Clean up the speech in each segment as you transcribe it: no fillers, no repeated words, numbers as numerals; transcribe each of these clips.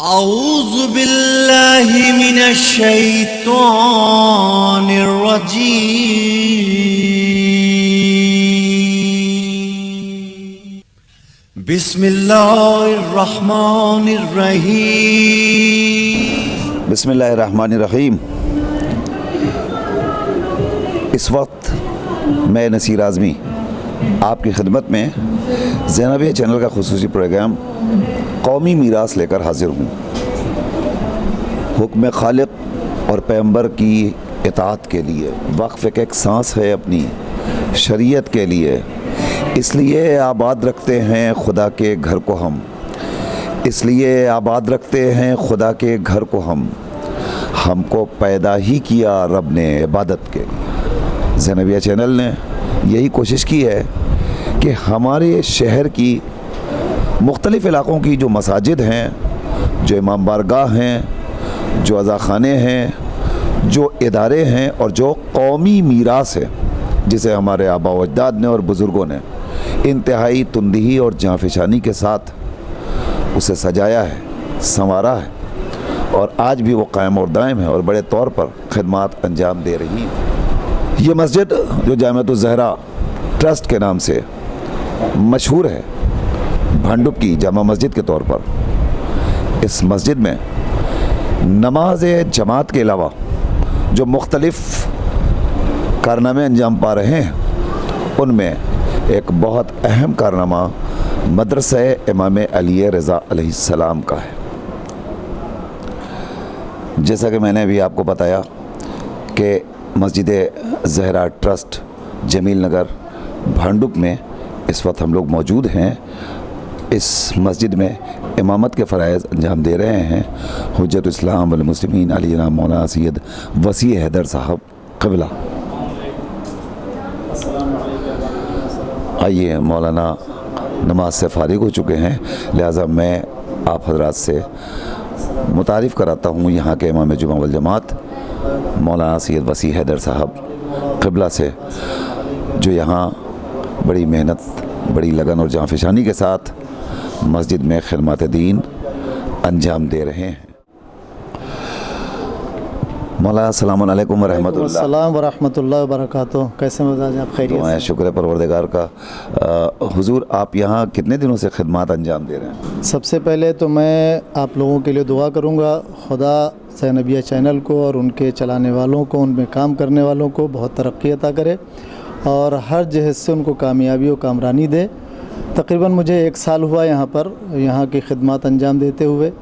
औज़ु बिल्लाहि मिनश शैतानिर रजीम। बिस्मिल्लाहिर रहमानिर रहीम। बिस्मिल्लाहिर रहमानिर रहीम। इस वक्त मैं नसीर आज़मी आपकी खिदमत में ज़ैनबिया चैनल का खुसूसी प्रोग्राम कौमी मीरास लेकर हाजिर हूँ। हुक्म खालिक और पैगंबर की इताअत के लिए वक्फ एक सांस है अपनी शरीयत के लिए, इसलिए आबाद रखते हैं खुदा के घर को हम, इसलिए आबाद रखते हैं खुदा के घर को हमको पैदा ही किया रब ने इबादत के लिए। ज़ैनबिया चैनल ने यही कोशिश की है कि हमारे शहर की मुख्तलिफ़ इलाक़ों की जो मसाजिद हैं, जो इमाम बारगाह हैं, जो अज़ाख़ाने हैं, जो इदारे हैं और जो कौमी मीरास है जिसे हमारे आबा व अजदाद ने और बुज़ुर्गों ने इंतहाई तुंदही और जाँफशानी के साथ उसे सजाया है, संवारा है और आज भी वो कायम और दायम है और बड़े तौर पर खिदमात अंजाम दे रही है। ये मस्जिद जो जामिअतुज़ ज़हरा ट्रस्ट के नाम से मशहूर है, भांडुप की जामा मस्जिद के तौर पर, इस मस्जिद में नमाज जमात के अलावा जो मुख्तलिफ़ कारनामे अंजाम पा रहे हैं, उनमें एक बहुत अहम कारनामा मदरसा इमाम अली रज़ा अलैहिस्सलाम का है। जैसा कि मैंने अभी आपको बताया कि मस्जिद ज़हरा ट्रस्ट जमील नगर भांडुप में इस वक्त हम लोग मौजूद हैं। इस मस्जिद में इमामत के फ़राइज़ अंजाम दे रहे हैं हुज्जतुल इस्लाम वल मुस्लिमीन अली जनाब मौलाना सैयद वसी हैदर साहब क़िबला। आइए, मौलाना नमाज से फ़ारिग हो चुके हैं, लिहाजा मैं आप हज़रात से मुतारिफ़ कराता हूँ यहाँ के इमाम जुमा वल जमात मौलाना सैयद वसी हैदर साहब क़िबला से, जो यहाँ बड़ी मेहनत, बड़ी लगन और जाँफशानी के साथ मस्जिद में खिदमत दीन अंजाम दे रहे हैं। मौलाना अस्सलामु अलैकुम वरहमतुल्लाह वबरकातुहू। कैसे मिजाज आप? खैरियत से? शुक्र परवरदिगार का। हुजूर, आप यहाँ कितने दिनों से खिदमत अंजाम दे रहे हैं? सबसे पहले तो मैं आप लोगों के लिए दुआ करूँगा, खुदा ज़ैनबिया चैनल को और उनके चलाने वालों को, उनमें काम करने वालों को बहुत तरक्की अता करे और हर जहत से उनको कामयाबी और कामरानी दे। तकरीबन मुझे 1 साल हुआ यहाँ की खिदमत अंजाम देते हुए।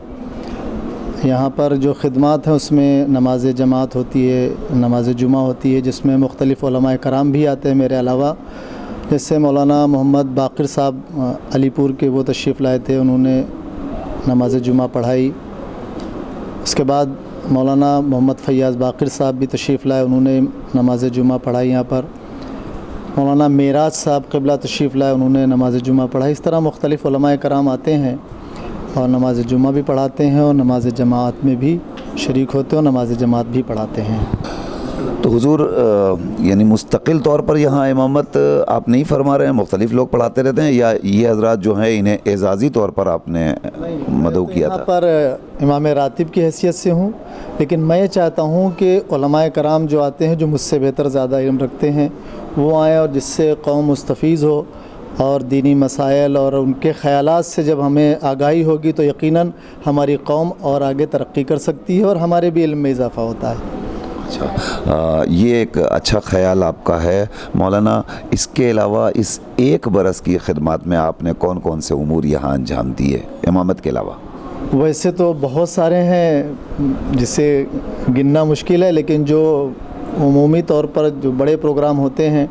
यहाँ पर जो खिदमत हैं उसमें नमाज जमात होती है, नमाज जुमा होती है, जिसमें मुख्तलिफ़ उलमाए कराम भी आते हैं मेरे अलावा। जैसे मौलाना मोहम्मद बाक़िर साहब अलीपुर के, वो तशरीफ़ लाए थे, उन्होंने नमाज जुमा पढ़ाई। उसके बाद मौलाना मोहम्मद फ़ैयाज़ बाक़िर साहब भी तशरीफ़ लाए, उन्होंने नमाज जुमा पढ़ाई यहाँ पर। मौलाना मेराज साहब क़िबला तशरीफ़ लाए, उन्होंने नमाज जुमा पढ़ाई। इस तरह मुख्तलिफ़ उलमाए कराम आते हैं और नमाज जुमा भी पढ़ाते हैं और नमाज जमात में भी शरीक होते हैं और नमाज जमात भी पढ़ाते हैं। तो हुजूर, यानी मुस्तकिल तौर पर यहाँ इमामत आप नहीं फरमा रहे हैं, मुख्तलिफ़ लोग पढ़ाते रहते हैं, या ये हज़रात जो हैं इन्हें एजाज़ी तौर पर आपने मदऊ किया था? यहाँ पर इमाम रातिब की हैसियत से हूँ, लेकिन मैं ये चाहता हूँ कि उलमाए कराम जो आते हैं, जो मुझसे बेहतर ज़्यादा इल्म रखते हैं, वो आएँ और जिससे कौम मुस्तफ़ीज़ हो और दीनी मसाइल और उनके ख़यालात से जब हमें आगाही होगी तो यकीनन हमारी कौम और आगे तरक्की कर सकती है और हमारे भी इल्म में इजाफ़ा होता है। अच्छा, ये एक अच्छा ख़याल आपका है मौलाना। इसके अलावा इस 1 बरस की खिदमत में आपने कौन कौन से उमूर यहाँ अंजाम दिए इमामत के अलावा? वैसे तो बहुत सारे हैं जिसे गिनना मुश्किल है, लेकिन जो उमूमी तौर पर जो बड़े प्रोग्राम होते हैं,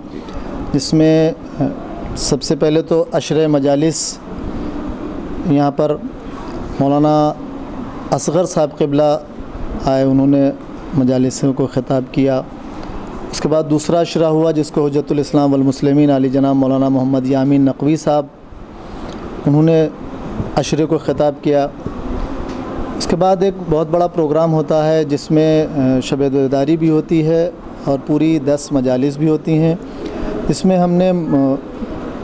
जिसमें सबसे पहले तो अशरे मजालिस, यहाँ पर मौलाना असग़र साहब क़िबला आए, उन्होंने मजालिसों को ख़िताब किया। उसके बाद दूसरा अशरा हुआ जिसको हुज्जतुल इस्लाम वल मुस्लिमीन अली जनाब मौलाना मोहम्मद यामीन नक़वी साहब, उन्होंने अशरे को ख़िताब किया। उसके बाद एक बहुत बड़ा प्रोग्राम होता है जिसमें शब बेदारी भी होती है और पूरी 10 मजालिस भी होती हैं। इसमें हमने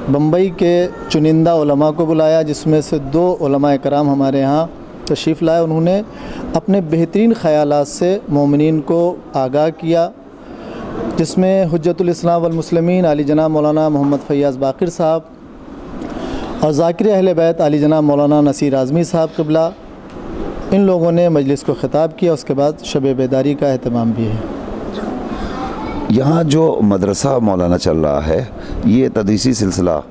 बम्बई के चुनिंदा उलमा को बुलाया, जिसमें से 2 उलमा कराम हमारे यहाँ तशरीफ़ लाए, उन्होंने अपने बेहतरीन ख़यालात से मोमिनीन को आगाह किया, जिसमें हुज्जतुल इस्लाम वल मुस्लिमीन आली जनाब मौलाना मोहम्मद फ़ैयाज़ बाक़िर साहब और ज़ाकिर अहले बैत आली जनाब मौलाना नसीर आज़मी साहब क़िबला, इन लोगों ने मजलिस को ख़िताब किया। उसके बाद शब बेदारी का अहतमाम भी है। यहाँ जो मदरसा मौलाना चल रहा है, ये तदरीसी सिलसिला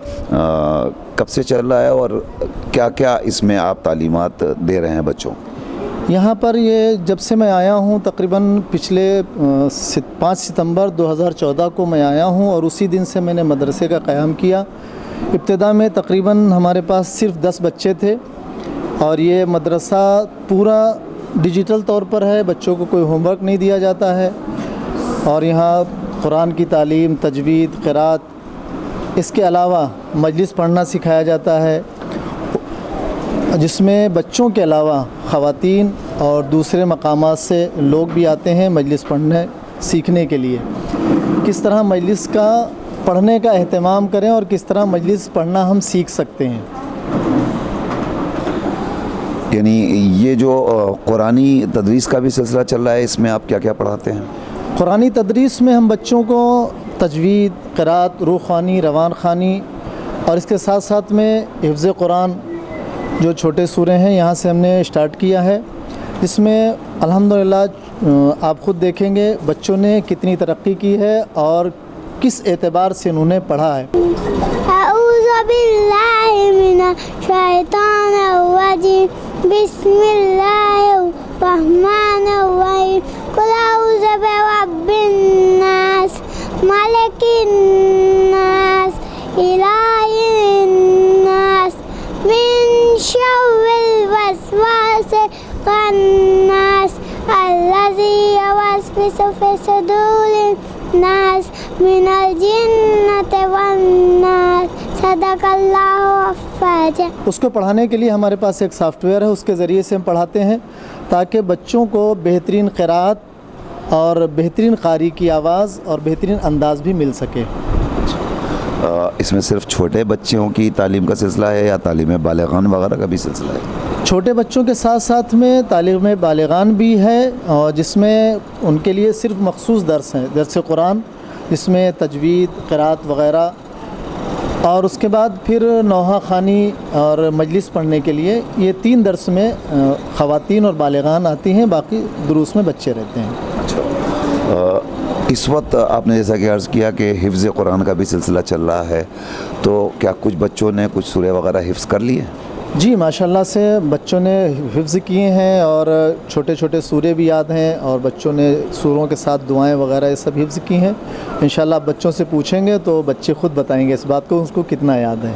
कब से चल रहा है और क्या क्या इसमें आप तालीमात दे रहे हैं बच्चों? यहाँ पर ये जब से मैं आया हूँ, तकरीबन पिछले 5 सितंबर 2014 को मैं आया हूँ और उसी दिन से मैंने मदरसे का क़याम किया। इब्तिदा में तकरीबन हमारे पास सिर्फ 10 बच्चे थे और ये मदरसा पूरा डिजिटल तौर पर है, बच्चों को कोई होमवर्क नहीं दिया जाता है और यहाँ कुरान की तालीम, तजवीद, क़िरात, इसके अलावा मजलिस पढ़ना सिखाया जाता है, जिसमें बच्चों के अलावा ख़वातीन और दूसरे मकामात से लोग भी आते हैं मजलिस पढ़ने सीखने के लिए। किस तरह मजलिस का पढ़ने का एहतमाम करें और किस तरह मजलिस पढ़ना हम सीख सकते हैं। यानी ये जो कुरानी तदरीस का भी सिलसिला चल रहा है, इसमें आप क्या क्या पढ़ाते हैं? कुरानी तदरीस में हम बच्चों को तजवीद, क़िरात, रूह ख़वानी, रवान ख़वानी और इसके साथ साथ में हिफ्ज़ कुरान, जो छोटे सूरे हैं, यहाँ से हमने स्टार्ट किया है, जिसमें अल्हम्दुलिल्लाह आप ख़ुद देखेंगे बच्चों ने कितनी तरक्की की है और किस एतबार से उन्होंने पढ़ा है। उसको पढ़ाने के लिए हमारे पास एक सॉफ्टवेयर है, उसके ज़रिए से हम पढ़ाते हैं ताकि बच्चों को बेहतरीन क़िरात और बेहतरीन कारी की आवाज़ और बेहतरीन अंदाज़ भी मिल सके। इसमें सिर्फ छोटे बच्चों की तालीम का सिलसिला है या तालीम बालिगान वगैरह का भी सिलसिला है? छोटे बच्चों के साथ साथ में तालीम बालिगान भी है और जिसमें उनके लिए सिर्फ मखसूस दर्स हैं, दर्स कुरान, जिसमें तजवीद, क़िरात वग़ैरह, और उसके बाद फिर नौहा ख़ानी और मजलिस पढ़ने के लिए ये 3 दर्स में ख़वातीन और बालिगान आती हैं, बाकी दुरूस में बच्चे रहते हैं। अच्छा, इस वक्त आपने जैसा कि अर्ज़ किया कि हिफ्ज़ कुरान का भी सिलसिला चल रहा है, तो क्या कुछ बच्चों ने कुछ सूरे वगैरह हिफ्ज़ कर लिए? जी माशाल्लाह से बच्चों ने हिफ्ज़ किए हैं और छोटे छोटे सूरे भी याद हैं और बच्चों ने सूरों के साथ दुआएं वगैरह ये सब हिफ्ज़ की हैं। इंशाल्लाह आप बच्चों से पूछेंगे तो बच्चे ख़ुद बताएंगे इस बात को, उसको कितना याद है।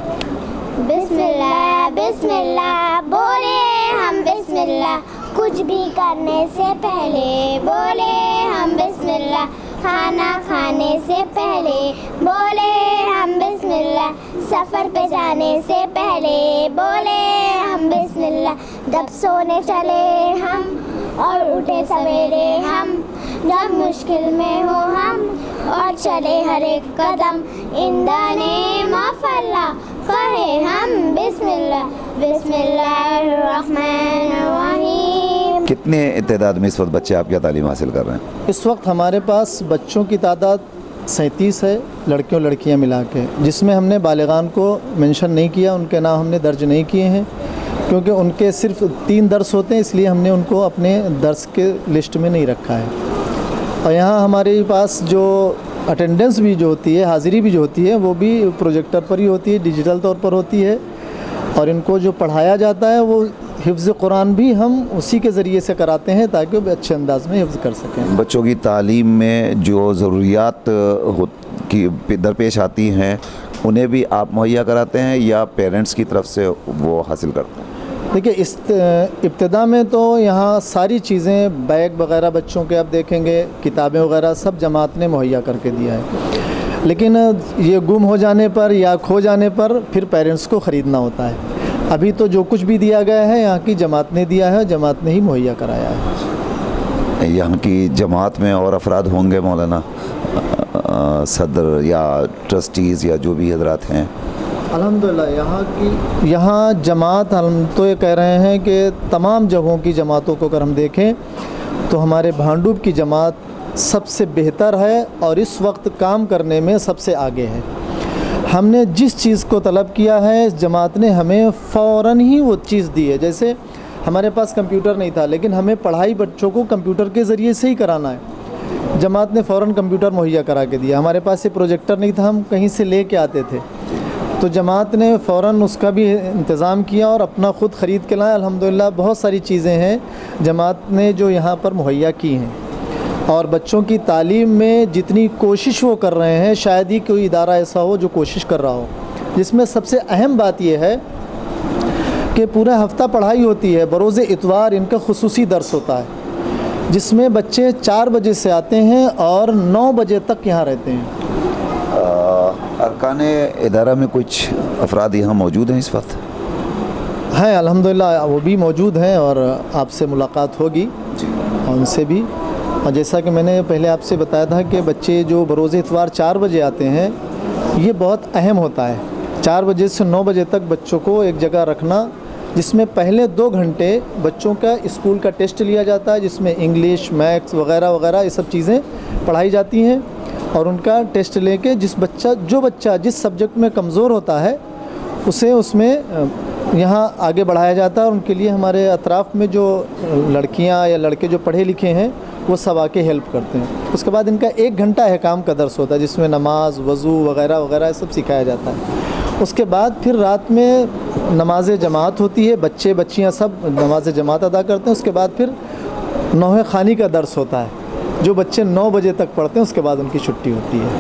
बिस्मिल्लाह बिस्मिल्लाह बोले हम बिस्मिल्लाह, कुछ भी करने से पहले बोले हम बिस्मिल्लाह, खाना खाने से पहले बोले हम बिस्मिल्लाह, सफ़र पे जाने से पहले बोले हम बिस्मिल्लाह, जब सोने चले हम और उठे सवेरे हम, जब मुश्किल में हो हम और चले हर एक कदम, इन द नेम ऑफ अल्लाह कहे हम बिस्मिल्लाह बिस्मिल्लाहिर्रहमानिर्रहीम। कितने तादाद में इस वक्त बच्चे आपकी तालीम हासिल कर रहे हैं? इस वक्त हमारे पास बच्चों की तादाद 37 है, लड़कियों लड़कियां मिला के, जिसमें हमने बालिगान को मेंशन नहीं किया, उनके नाम हमने दर्ज नहीं किए हैं क्योंकि उनके सिर्फ 3 दर्स होते हैं, इसलिए हमने उनको अपने दर्स के लिस्ट में नहीं रखा है। और यहाँ हमारे पास जो अटेंडेंस भी जो होती है, हाज़िरी भी जो होती है, वो भी प्रोजेक्टर पर ही होती है, डिजिटल तौर पर होती है और इनको जो पढ़ाया जाता है वो हिफ्ज़ कुरान भी हम उसी के ज़रिए से कराते हैं ताकि वो अच्छे अंदाज में हिफ्ज़ कर सकें। बच्चों की तालीम में जो ज़रूरियात की दरपेश आती हैं उन्हें भी आप मुहैया कराते हैं या पेरेंट्स की तरफ से वो हासिल करते हैं? देखिए, इस इब्तिदा में तो यहाँ सारी चीज़ें, बैग वगैरह बच्चों के आप देखेंगे, किताबें वगैरह सब जमात ने मुहैया करके दिया है, लेकिन ये गुम हो जाने पर या खो जाने पर फिर पेरेंट्स को ख़रीदना होता है। अभी तो जो कुछ भी दिया गया है यहाँ की जमात ने दिया है, जमात ने ही मुहैया कराया है। यहाँ की जमात में और अफराद होंगे मौलाना, सदर या ट्रस्टीज़ या जो भी हजरात हैं? अल्हम्दुलिल्लाह यहाँ जमात, हम तो ये कह रहे हैं कि तमाम जगहों की जमातों को अगर हम देखें तो हमारे भांडुप की जमात सबसे बेहतर है और इस वक्त काम करने में सबसे आगे है। हमने जिस चीज़ को तलब किया है इस जमात ने हमें फ़ौरन ही वो चीज़ दी है। जैसे हमारे पास कंप्यूटर नहीं था, लेकिन हमें पढ़ाई बच्चों को कंप्यूटर के ज़रिए से ही कराना है, जमात ने फ़ौरन कंप्यूटर मुहैया करा के दिया। हमारे पास ये प्रोजेक्टर नहीं था, हम कहीं से ले के आते थे, तो जमात ने फ़ौरन उसका भी इंतज़ाम किया और अपना ख़ुद ख़रीद के लाया। अल्हम्दुलिल्लाह बहुत सारी चीज़ें हैं जमात ने जो यहाँ पर मुहैया की हैं, और बच्चों की तालीम में जितनी कोशिश वो कर रहे हैं, शायद ही कोई इदारा ऐसा हो जो कोशिश कर रहा हो। जिसमें सबसे अहम बात यह है कि पूरा हफ्ता पढ़ाई होती है, बरोज़ इतवार इनका खुसूसी दर्स होता है, जिसमें बच्चे 4 बजे से आते हैं और 9 बजे तक यहाँ रहते हैं। अरकाने इदारा में कुछ अफराद यहाँ मौजूद हैं इस वक्त? हैं अल्हम्दुलिल्लाह, वो भी मौजूद हैं और आपसे मुलाकात होगी उनसे भी। और जैसा कि मैंने पहले आपसे बताया था कि बच्चे जो बरोज़ इतवार 4 बजे आते हैं, ये बहुत अहम होता है। 4 बजे से 9 बजे तक बच्चों को एक जगह रखना, जिसमें पहले 2 घंटे बच्चों का स्कूल का टेस्ट लिया जाता है, जिसमें इंग्लिश, मैथ्स वगैरह वगैरह ये सब चीज़ें पढ़ाई जाती हैं। और उनका टेस्ट लेके जो बच्चा जिस सब्जेक्ट में कमज़ोर होता है उसे उसमें यहाँ आगे बढ़ाया जाता है। और उनके लिए हमारे अतराफ़ में जो लड़कियाँ या लड़के जो पढ़े लिखे हैं वो सब आके हेल्प करते हैं। उसके बाद इनका 1 घंटा अहकाम का दर्स होता है, जिसमें नमाज, वज़ू वगैरह वगैरह सब सिखाया जाता है। उसके बाद फिर रात में नमाज जमात होती है, बच्चे बच्चियाँ सब नमाज जमात अदा करते हैं। उसके बाद फिर नौहे ख़ानी का दर्स होता है, जो बच्चे 9 बजे तक पढ़ते हैं, उसके बाद उनकी छुट्टी होती है।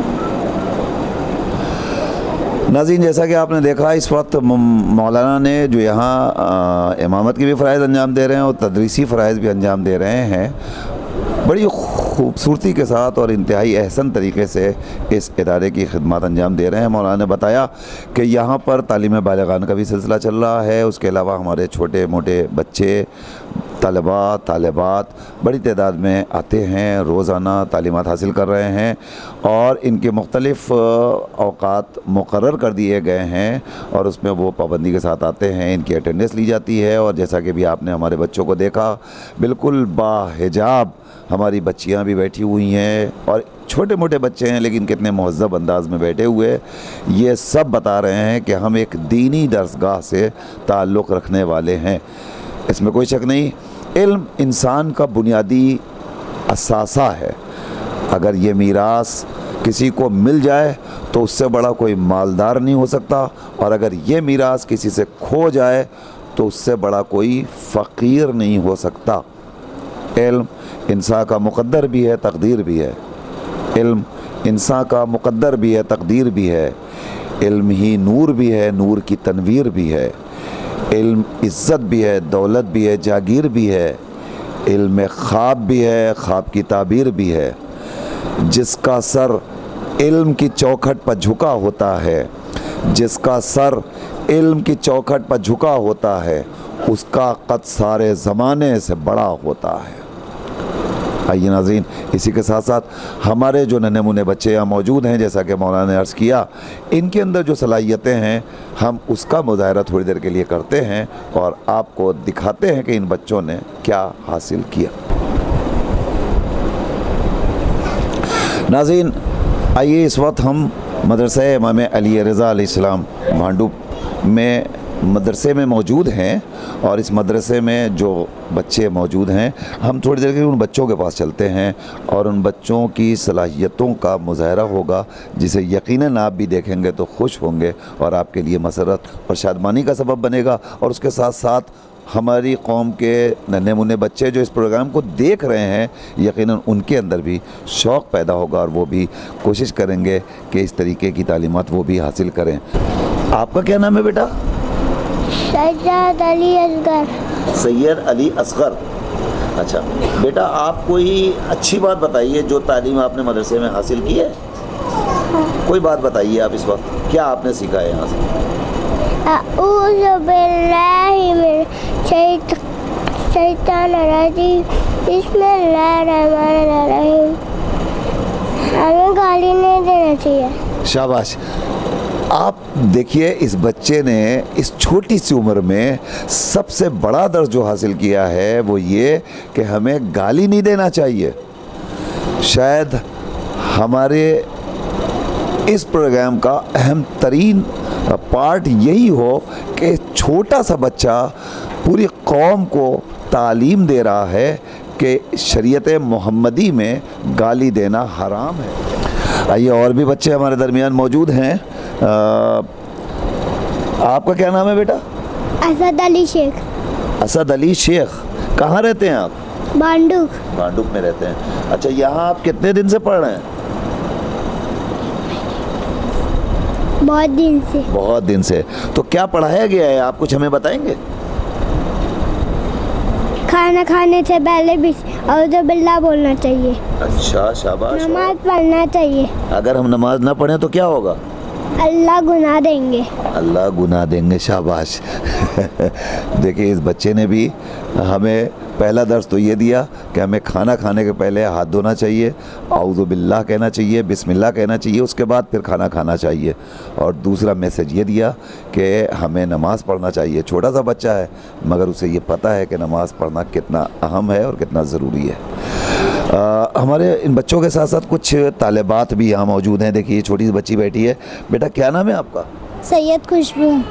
नाज़रीन, जैसा कि आपने देखा इस वक्त मौलाना ने जो यहाँ इमामत की भी फ़राइज़ अंजाम दे रहे हैं और तदरीसी फ़राइज़ भी अंजाम दे रहे हैं, बड़ी खूबसूरती के साथ और इंतहाई अहसन तरीके से इस इदारे की खिदमत अंजाम दे रहे हैं। मौलाना ने बताया कि यहाँ पर तालीम बालिगान का भी सिलसिला चल रहा है। उसके अलावा हमारे छोटे मोटे बच्चे, तलबा तालिबात बड़ी तादाद में आते हैं, रोज़ाना तालीमात हासिल कर रहे हैं और इनके मुख्तलिफ़ औक़ात मुक़र्रर कर दिए गए हैं और उसमें वो पाबंदी के साथ आते हैं, इनकी अटेंडेंस ली जाती है। और जैसा कि भी आपने हमारे बच्चों को देखा, बिल्कुल बाहिजाब हमारी बच्चियां भी बैठी हुई हैं और छोटे मोटे बच्चे हैं लेकिन कितने महज़्ज़ब अंदाज़ में बैठे हुए, ये सब बता रहे हैं कि हम एक दीनी दरसगाह से ताल्लुक़ रखने वाले हैं। इसमें कोई शक नहीं, इल्म इंसान का बुनियादी असासा है। अगर ये मीरास किसी को मिल जाए तो उससे बड़ा कोई मालदार नहीं हो सकता, और अगर ये मीरास किसी से खो जाए तो उससे बड़ा कोई फ़कीर नहीं हो सकता। इल्म इंसान का मुक़द्दर भी है, तकदीर भी है। इल्म इंसान का मुक़द्दर भी है, तकदीर भी है। इल्म ही नूर भी है, नूर की तनवीर भी है। इल्म इज़्ज़त भी है, दौलत भी है, जागीर भी है। इल्म ख्वाब भी है, ख्वाब की ताबीर भी है। जिसका सर इल्म की चौखट पर झुका होता है, जिसका सर इल्म की चौखट पर झुका होता है, उसका कद सारे ज़माने से बड़ा होता है। आइए नाज़रीन, इसी के साथ साथ हमारे जो नन्हे मुन्ने बच्चे यहाँ मौजूद हैं, जैसा कि मौलाना ने अर्ज़ किया, इनके अंदर जो सलाहियतें हैं हम उसका मुज़ाहरा थोड़ी देर के लिए करते हैं और आपको दिखाते हैं कि इन बच्चों ने क्या हासिल किया। नाज़रीन, आइए इस वक्त हम मदरसा इमाम अली रज़ा अलैहिस्सलाम भांडुप में मदरसे में मौजूद हैं और इस मदरसे में जो बच्चे मौजूद हैं, हम थोड़ी देर के उन बच्चों के पास चलते हैं और उन बच्चों की सलाहियतों का मुज़ाहरा होगा, जिसे यकीनन आप भी देखेंगे तो खुश होंगे और आपके लिए मसरत और शादमानी का सबब बनेगा। और उसके साथ साथ हमारी कौम के नन्हे मुन्ने बच्चे जो इस प्रोग्राम को देख रहे हैं, यकीनन उनके अंदर भी शौक़ पैदा होगा और वो भी कोशिश करेंगे कि इस तरीके की तालीमात वो भी हासिल करें। आपका क्या नाम है बेटा? सैयद अली असगर। सैयद अली असगर। अच्छा बेटा, आप कोई अच्छी बात बताइए जो तालीम आपने मदरसे में हासिल की है। कोई बात बताइए आप इस वक्त, क्या आपने सीखा है यहाँ से? अऊज़ु बिल्लाहि मिनश शैतानिर रजीम, बिस्मिल्लाहिर रहमानिर रहीम। हमें गाली नहीं देना चाहिए। शाबाश। आप देखिए, इस बच्चे ने इस छोटी सी उम्र में सबसे बड़ा दर्ज जो हासिल किया है वो ये कि हमें गाली नहीं देना चाहिए। शायद हमारे इस प्रोग्राम का अहम तरीन पार्ट यही हो कि छोटा सा बच्चा पूरी कौम को तालीम दे रहा है कि शरीयत मोहम्मदी में गाली देना हराम है। आइए, और भी बच्चे हमारे दरमियान मौजूद हैं। आपका क्या नाम है बेटा? असद अली शेख। असद अली शेख। कहाँ रहते हैं आप? बांडू। बांडुप में रहते हैं। अच्छा, यहाँ आप कितने दिन से पढ़ रहे हैं? बहुत दिन से। बहुत दिन से। तो क्या पढ़ाया गया है, आप कुछ हमें बताएंगे? खाना खाने से पहले भी औज़ु बिल्लाह बोलना चाहिए। अच्छा, शाबाश। नमाज पढ़ना चाहिए। अगर हम नमाज ना पढ़ें तो क्या होगा? अल्लाह गुनाह देंगे। अल्लाह गुनाह देंगे। शाबाश। देखिए, इस बच्चे ने भी हमें पहला दर्स तो ये दिया कि हमें खाना खाने के पहले हाथ धोना चाहिए, औज़ु बिल्लाह कहना चाहिए, बिस्मिल्लाह कहना चाहिए, उसके बाद फिर खाना खाना चाहिए। और दूसरा मैसेज ये दिया कि हमें नमाज़ पढ़ना चाहिए। छोटा सा बच्चा है मगर उसे ये पता है कि नमाज़ पढ़ना कितना अहम है और कितना ज़रूरी है। हमारे इन बच्चों के साथ साथ कुछ तालिबात भी यहाँ मौजूद हैं। देखिए, छोटी सी बच्ची बैठी है। बेटा, क्या नाम है आपका? सैयद खुशबू।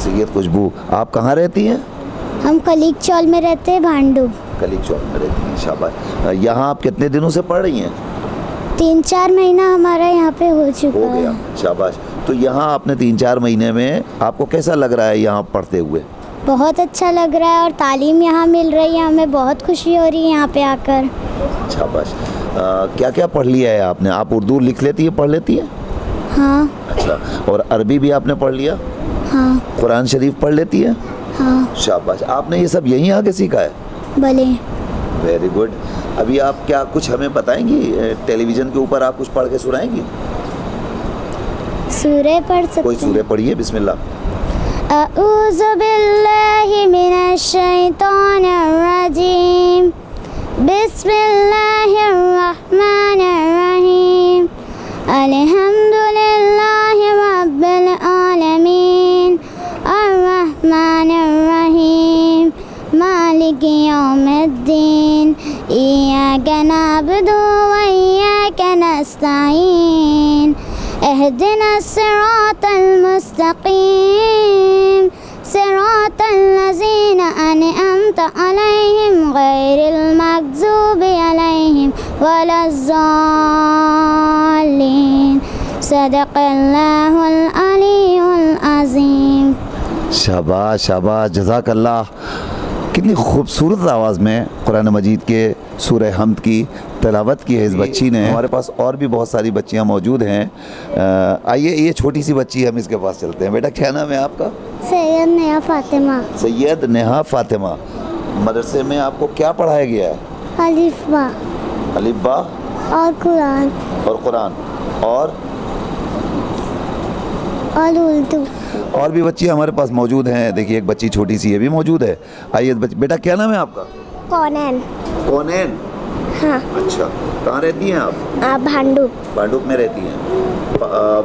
सैयद खुशबू। आप कहाँ रहती हैं? हम कलीग चौल में रहते हैं, भांडू। कलीग चौक में रहती हैं। शाबाश। यहाँ आप कितने दिनों से पढ़ रही हैं? 3-4 महीना हमारा यहाँ पे हो चुका हो गया। है। शाबाश। तो यहाँ आपने 3-4 महीने में आपको कैसा लग रहा है यहाँ पढ़ते हुए? बहुत अच्छा लग रहा है और तालीम यहाँ मिल रही है, हमें बहुत खुशी हो रही है यहाँ पे आकर। शाबाश। क्या क्या पढ़ लिया है आपने? आप उर्दू लिख लेती है, पढ़ लेती है? हाँ। अच्छा, और अरबी भी आपने पढ़ लिया? हाँ। कुरान शरीफ पढ़ लेती है? हाँ। शाबाश। आपने ये सब यहीं आके सीखा है? भले। Very good. अभी आप क्या कुछ हमें बताएंगी? टेलीविज़न के ऊपर आप कुछ पढ़ के सुनाएंगी? सूरह पढ़ सकते हैं? कोई सूरह पढ़िए, बिस्मिल्लाह। अऊज़ु बिल्लाहि मिनश शैतानिर रजीम। बिस्मिल्लाहिर रहमानिर रहीम। अल्हम्दुलिल्लाहि रब्बिल आलमीन। अर्रहमानिर रहीम। मालिकि यौमिद्दीन। इय्याका नअबुदु व इय्याका नस्तईन। इहदिनस सिरातल मुस्तकीम। सिरातल लज़ीना अनअमता अलैहिम गैरिल मग़ज़ूबि अलैहिम वलज़्ज़ालिन। सदक़ल्लाहुल अलीयुल अज़ीम। शाबाश, शाबाश, जज़ाकल्लाह। कितनी खूबसूरत आवाज़ में कुरान मजीद के सूरह हमद की तिलावत की है इस बच्ची ने। हमारे पास और भी बहुत सारी बच्चियां मौजूद हैं। आइए, ये छोटी सी बच्ची, हम इसके पास चलते हैं। बेटा, क्या नाम है आपका? सैयद नेहा फातिमा। सैयद नेहा फातिमा। मदरसे में आपको क्या पढ़ाया गया है? अलिफ बा अलिफ बा और कुरान और कुरान और उर्दू। और भी बच्ची हमारे पास मौजूद हैं। देखिए, एक बच्ची छोटी सी है भी मौजूद है। आइए बेटा, क्या नाम है आपका? कौनैन। कौनैन। हाँ। अच्छा, कहाँ रहती हैं आप? भांडू। बांडुप में रहती हैं।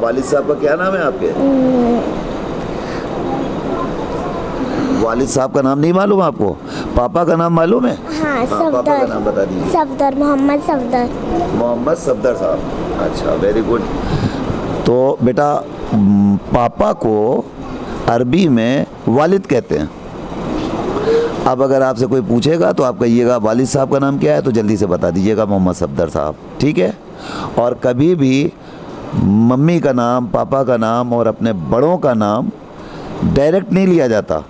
वालिद साहब का क्या नाम है आपके? वालिद साहब का नाम नहीं मालूम आपको? पापा का नाम मालूम है? हाँ, पापा का नाम बता दीजिए। सफदर, मोहम्मद सफदर। मोहम्मद सफदर साहब। अच्छा, वेरी गुड। तो बेटा, पापा को अरबी में वालिद कहते हैं। अब अगर आपसे कोई पूछेगा तो आप कहिएगा वालिद साहब का नाम क्या है, तो जल्दी से बता दीजिएगा मोहम्मद सफदर साहब, ठीक है? और कभी भी मम्मी का नाम, पापा का नाम और अपने बड़ों का नाम डायरेक्ट नहीं लिया जाता,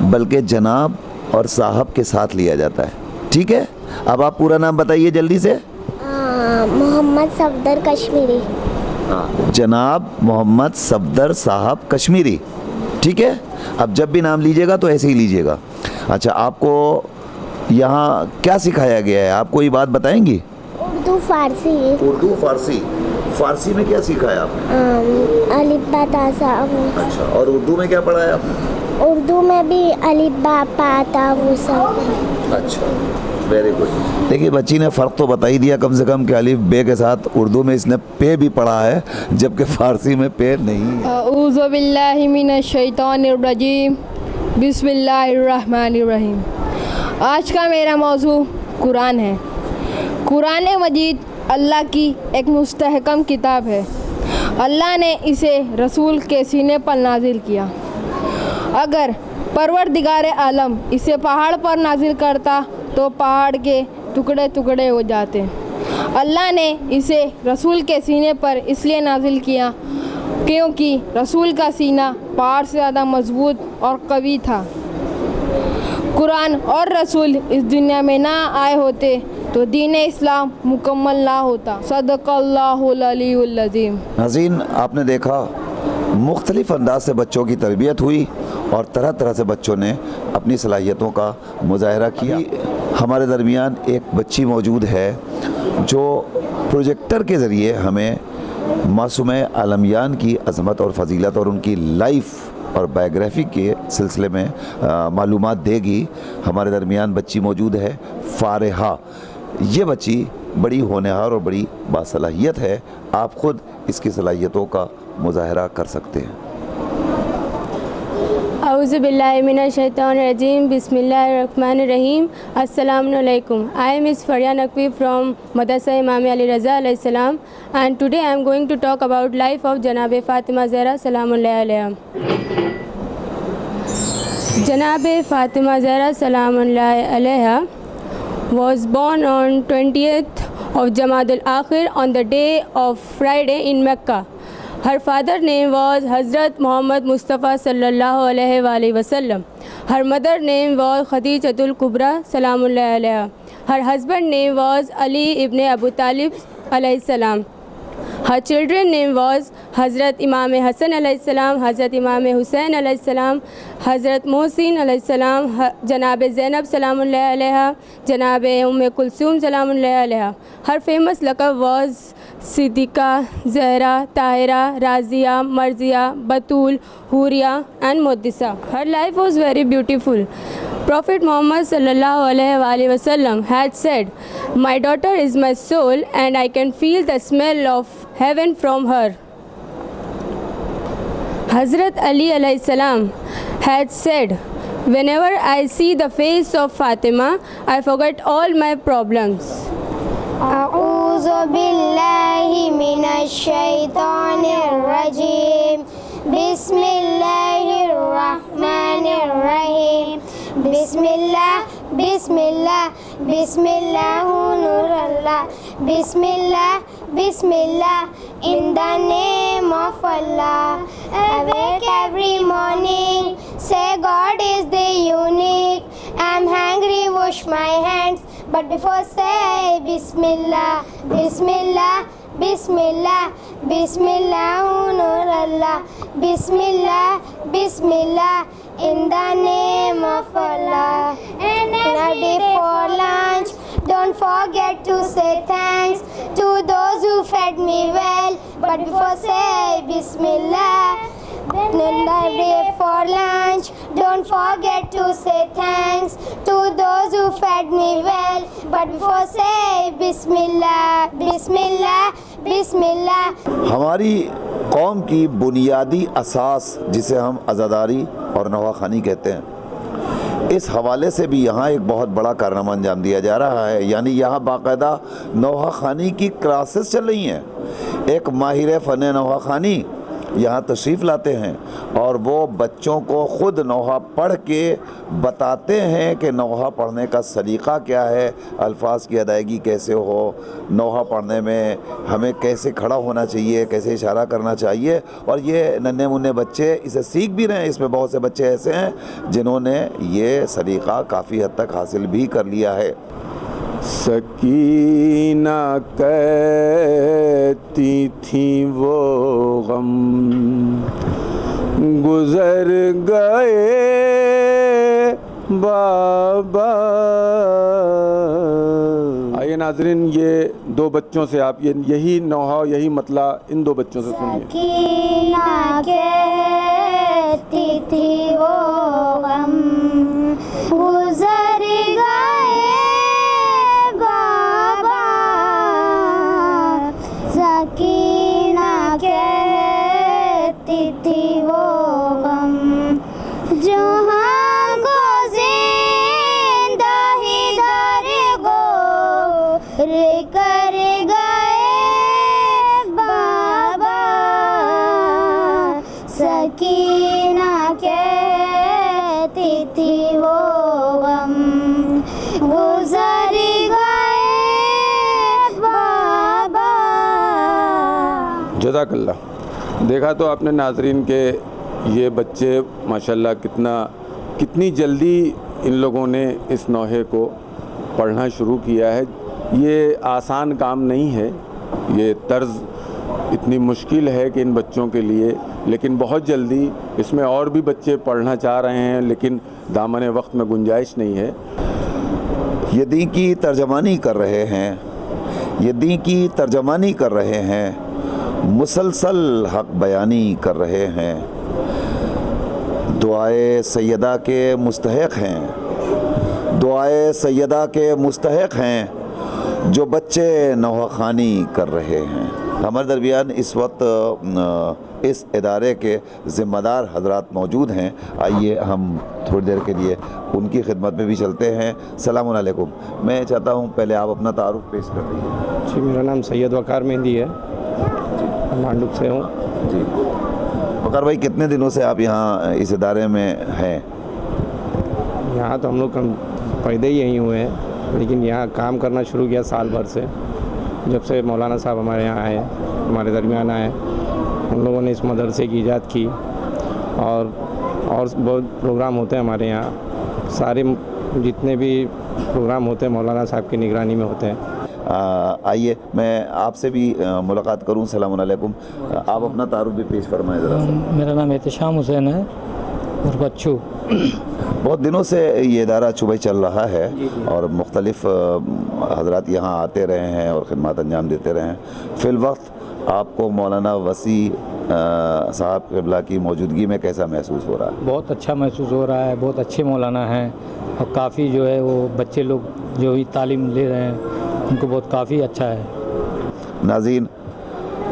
बल्कि जनाब और साहब के साथ लिया जाता है, ठीक है? अब आप पूरा नाम बताइए जल्दी से। मोहम्मद सफदर कश्मीरी। हाँ, जनाब मोहम्मद सफदर साहब कश्मीरी, ठीक है? अब जब भी नाम लीजिएगा तो ऐसे ही लीजिएगा। अच्छा, आपको यहाँ क्या सिखाया गया है, आप कोई बात बताएंगी? उर्दू फारसी। उर्दू फारसी। फारसी में क्या सीखा है आपने? अलिफ बा ता सा। अच्छा, और उर्दू में क्या पढ़ा है आपने? उर्दू में भी अलिफ बा पाता वो सब। अच्छा, वेरी गुड। देखिए बच्ची ने फ़र्क तो बता ही दिया कम से कम कि अलिफ बे के साथ उर्दू में इसने पे भी पढ़ा है, जबकि फ़ारसी में पे नहीं है। औज़ु बिल्लाहि मिनश शैतानिर रजीम, बिस्मिल्लाहिर्रहमानिर्रहीम। आज का मेरा मौजू कुरान है। कुरान मजीद अल्लाह की एक मुस्तहकम किताब है। अल्लाह ने इसे रसूल के सीने पर नाजिल किया। अगर परवरदिगार आलम इसे पहाड़ पर नाजिल करता तो पहाड़ के टुकड़े टुकड़े हो जाते। अल्लाह ने इसे रसूल के सीने पर इसलिए नाजिल किया क्योंकि रसूल का सीना पहाड़ से ज़्यादा मजबूत और कवी था। कुरान और रसूल इस दुनिया में ना आए होते तो दीन इस्लाम मुकम्मल ना होता। सदक़ल्लाहुल अलीयुल अज़ीम। नाज़रीन, आपने देखा मुख्तलिफ़ अंदाज से बच्चों की तरबियत हुई और तरह तरह से बच्चों ने अपनी सलाहियतों का मुज़ाहरा किया। हमारे दरमियान एक बच्ची मौजूद है जो प्रोजेक्टर के ज़रिए हमें मासूम आलमियान की अज़मत और फ़जीलत और उनकी लाइफ और बायोग्राफी के सिलसिले में मालूमात देगी। हमारे दरमियान बच्ची मौजूद है फ़ारिहा। ये बच्ची बड़ी होनहार और बड़ी बासलाहियत है। आप ख़ुद इसकी सलाहियतों का मुज़ाहरा कर सकते हैं। औज़ु बिल्लाहि मिनश शैतानिर रजीम, बिस्मिल्लाहिर्रहमानिर्रहीम। अस्सलामु अलैकुम। I am Miss Faria Naqvi from Madrasa Imam Ali Raza alayhi salam, and today I am going to talk about life of Janab Fatima Zahra salamullahi alayha. Janab Fatima Zahra salamullahi alayha was born on 20th of Jamad al-Akhir on the day of Friday in Mecca. Her father name was Hazrat Muhammad Mustafa sallallahu alaihi wasallam. Her mother name was Khadijatul Kubra salamullahi alaiha. Her husband name was Ali ibn Abu Talib alayhi salam. Her children name was Hazrat Imam Hassan alayhi salam, Hazrat Imam Hussain alayhi salam, Hazrat Mohsin alayhi salam, Janab Zainab salamullahi alaiha, Janab Kulsum salamullahi alaiha. Her famous laqab was Siddiqa, Zahra, Tahira, Razia, Marzia, Batul, Huria and Muddisa. Her life was very beautiful. Prophet Muhammad sallallahu alaihi wasallam had said, "My daughter is my soul and I can feel the smell of heaven from her." Hazrat Ali alayhi salam had said, "Whenever I see the face of Fatima, I forget all my problems." अऊज़ु बिल्लाहि मिनश शैतानिर रजीम, बिस्मिल्लाहिर रहमानिर रहीम। बिस्मिल्लाह बिस्मिल्लाह बिस्मिल्लाहु नूरुल्लाह, बिस्मिल्लाह बिस्मिल्लाह, in the name of Allah. Awake every morning, say God is the unique. I'm hungry, wash my hands, but before say Bismillah, Bismillah, Bismillah, Bismillah, Nurallah, Bismillah, Bismillah, in the name of Allah. And ready for lunch, don't forget to say thanks to those who fed me well, but before say Bismillah. Then ready for lunch, don't forget to say thanks to those who fed me well, but before say Bismillah, Bismillah, Bismillah. हमारी कौम की बुनियादी असास जिसे हम अज़ादारी और नवाखानी कहते हैं, इस हवाले से भी यहाँ एक बहुत बड़ा कारनामा अंजाम दिया जा रहा है। यानी यहाँ बाकायदा नवाखानी की क्लासेस चल रही हैं। एक माहिर फ़न नवाखानी यहाँ तशरीफ़ लाते हैं और वो बच्चों को ख़ुद नौहा पढ़ के बताते हैं कि नौहा पढ़ने का सलीक़ा क्या है, अल्फाज की अदायगी कैसे हो, नौहा पढ़ने में हमें कैसे खड़ा होना चाहिए, कैसे इशारा करना चाहिए। और ये नन्हे मुन्ने बच्चे इसे सीख भी रहे हैं। इसमें बहुत से बच्चे ऐसे हैं जिन्होंने ये सलीक़ा काफ़ी हद तक हासिल भी कर लिया है। सकीना कहती थी वो गम गुज़र गए बाबा। आइए नाज़रीन, ये दो बच्चों से आप यही नौहा, यही मतला इन दो बच्चों से सुनिए। सकीना कहती तिथि वो गम गुजर गए बाबा सकीना कहती थी वो गम जो हमको जिंदा ही दर गोर कर गए बाबा सकीना कहती थी वो गम गुजर गए बाबा। जज़ाकल्लाह। देखा तो आपने नाज़रीन के ये बच्चे माशाल्लाह कितनी जल्दी इन लोगों ने इस नौहे को पढ़ना शुरू किया है। ये आसान काम नहीं है, ये तर्ज़ इतनी मुश्किल है कि इन बच्चों के लिए, लेकिन बहुत जल्दी इसमें और भी बच्चे पढ़ना चाह रहे हैं, लेकिन दामन वक्त में गुंजाइश नहीं है। ये दीन की तर्जमानी कर रहे हैं, ये दीन की तर्जमानी कर रहे हैं, मुसलसल हक बयानी कर रहे हैं, दुआए सैयदा के मुस्तहक हैं, दुआए सैयदा के मुस्तहक हैं जो बच्चे नौखानी कर रहे हैं। हमारे दरमियान इस वक्त इस इदारे के ज़िम्मेदार हजरात मौजूद हैं। आइए हम थोड़ी देर के लिए उनकी खिदमत में भी चलते हैं। सलाम अलैकुम। मैं चाहता हूँ पहले आप अपना तारुफ पेश कर दीजिए। जी, मेरा नाम सैयद वकार मेहंदी है, मांडुक से हूँ। जी वकार भाई, कितने दिनों से आप यहाँ इस इदारे में हैं? यहाँ तो हम लोग पैदा ही यहीं हुए हैं, लेकिन यहाँ काम करना शुरू किया साल भर से, जब से मौलाना साहब हमारे यहाँ आए, हमारे दरमियान आए। हम लोगों ने इस मदरसे की ईजाद की और बहुत प्रोग्राम होते हैं हमारे यहाँ। सारे जितने भी प्रोग्राम होते हैं मौलाना साहब की निगरानी में होते हैं। आइए मैं आपसे भी मुलाकात करूं। सलाम अलैकुम। आप अपना तारुफ भी पेश फरमाएं ज़रा सा। मेरा नाम एहतशाम हुसैन है और बच्चू। बहुत दिनों से ये इदारा चुबई चल रहा है और मुख्तलिफ़ हजरात यहाँ आते रहे हैं और ख़िदमत अंजाम देते रहे हैं। फ़िलवक्त आपको मौलाना वसी साहब क़िबला की मौजूदगी में कैसा महसूस हो रहा है? बहुत अच्छा महसूस हो रहा है, बहुत अच्छे मौलाना हैं और काफ़ी जो है वो बच्चे लोग जो भी तालीम ले रहे हैं उनको बहुत काफ़ी अच्छा है। नाज़रीन,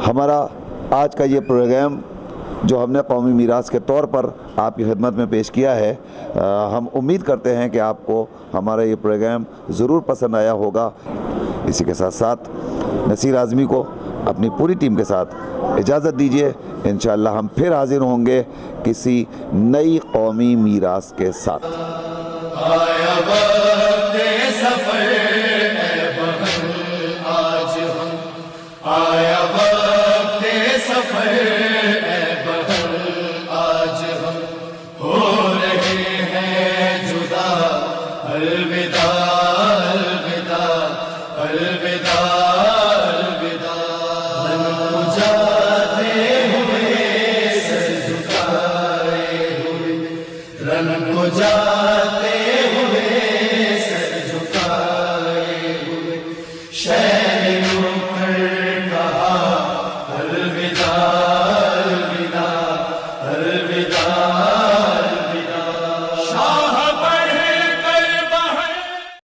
हमारा आज का ये प्रोग्राम जो हमने कौमी मीरास के तौर पर आपकी खिदमत में पेश किया है, हम उम्मीद करते हैं कि आपको हमारा ये प्रोग्राम ज़रूर पसंद आया होगा। इसी के साथ साथ नसीर आज़मी को अपनी पूरी टीम के साथ इजाज़त दीजिए। इंशाअल्लाह हम फिर हाजिर होंगे किसी नई कौमी मीरास के साथ।